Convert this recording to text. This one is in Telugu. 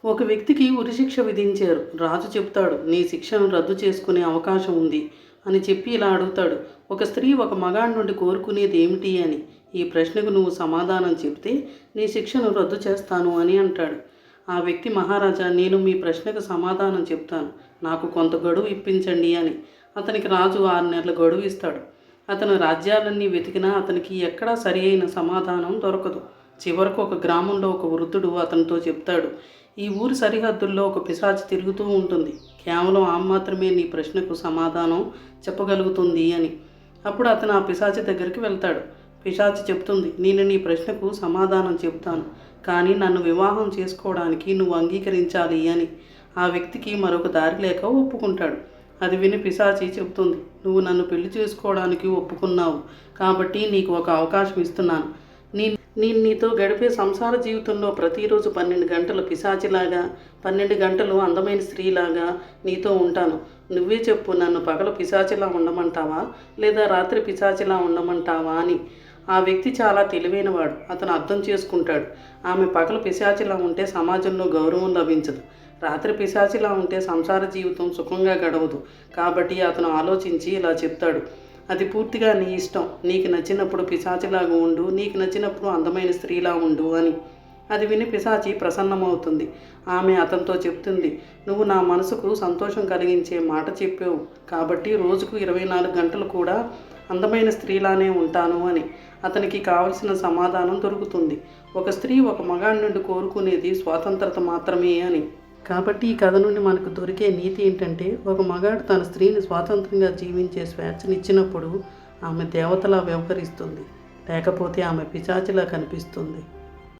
ఒక వ్యక్తికి ఉరిశిక్ష విధించారు. రాజు చెప్తాడు, నీ శిక్షను రద్దు చేసుకునే అవకాశం ఉంది అని చెప్పి ఇలా అడుగుతాడు, ఒక స్త్రీ ఒక మగాడి నుండి కోరుకునేది ఏమిటి అని. ఈ ప్రశ్నకు నువ్వు సమాధానం చెప్తే నీ శిక్షను రద్దు చేస్తాను అని అంటాడు. ఆ వ్యక్తి, మహారాజా, నేను మీ ప్రశ్నకు సమాధానం చెప్తాను, నాకు కొంత గడువు ఇప్పించండి అని. అతనికి రాజు 6 నెలల గడువు ఇస్తాడు. అతను రాజ్యాలన్నీ వెతికినా అతనికి ఎక్కడా సరి అయిన సమాధానం దొరకదు. చివరకు ఒక గ్రామంలో ఒక వృద్ధుడు అతనితో చెప్తాడు, ఈ ఊరి సరిహద్దుల్లో ఒక పిశాచి తిరుగుతూ ఉంటుంది. కేవలం ఆమె మాత్రమే నీ ప్రశ్నకు సమాధానం చెప్పగలుగుతుంది అని. అప్పుడు అతను ఆ పిశాచి దగ్గరికి వెళ్తాడు. పిశాచి చెప్తుంది, నేను నీ ప్రశ్నకు సమాధానం చెబుతాను, కానీ నన్ను వివాహం చేసుకోవడానికి నువ్వు అంగీకరించాలి అని. ఆ వ్యక్తికి మరొక దారి లేక ఒప్పుకుంటాడు. అది విని పిశాచి చెబుతుంది, నువ్వు నన్ను పెళ్లి చేసుకోవడానికి ఒప్పుకున్నావు కాబట్టి నీకు ఒక అవకాశం ఇస్తున్నాను. నేను నీతో గడిపే సంసార జీవితంలో ప్రతిరోజు 12 గంటలు పిశాచిలాగా, 12 గంటలు అందమైన స్త్రీలాగా నీతో ఉంటాను. నువ్వే చెప్పు, నన్ను పగలు పిశాచిలా ఉండమంటావా లేదా రాత్రి పిశాచిలా ఉండమంటావా అని. ఆ వ్యక్తి చాలా తెలివైనవాడు. అతను అర్థం చేసుకుంటాడు, ఆమె పగలు పిశాచిలా ఉంటే సమాజంలో గౌరవం లభించదు, రాత్రి పిశాచిలా ఉంటే సంసార జీవితం సుఖంగా గడవదు. కాబట్టి అతను ఆలోచించి ఇలా చెప్తాడు, అది పూర్తిగా నీ ఇష్టం, నీకు నచ్చినప్పుడు పిశాచిలాగా ఉండు, నీకు నచ్చినప్పుడు అందమైన స్త్రీలా ఉండు అని. అది విని పిశాచి ప్రసన్నమవుతుంది. ఆమె అతనితో చెప్తుంది, నువ్వు నా మనసుకు సంతోషం కలిగించే మాట చెప్పావు కాబట్టి రోజుకు 24 గంటలు కూడా అందమైన స్త్రీలానే ఉంటాను అని. అతనికి కావలసిన సమాధానం దొరుకుతుంది. ఒక స్త్రీ ఒక మగాడి నుండి కోరుకునేది స్వాతంత్రత మాత్రమే అని. కాబట్టి ఈ కథ నుండి మనకు దొరికే నీతి ఏంటంటే, ఒక మగాడు తన స్త్రీని స్వాతంత్రంగా జీవించే స్వేచ్ఛనిచ్చినప్పుడు ఆమె దేవతలా వ్యవహరిస్తుంది, లేకపోతే ఆమె పిశాచిలా కనిపిస్తుంది.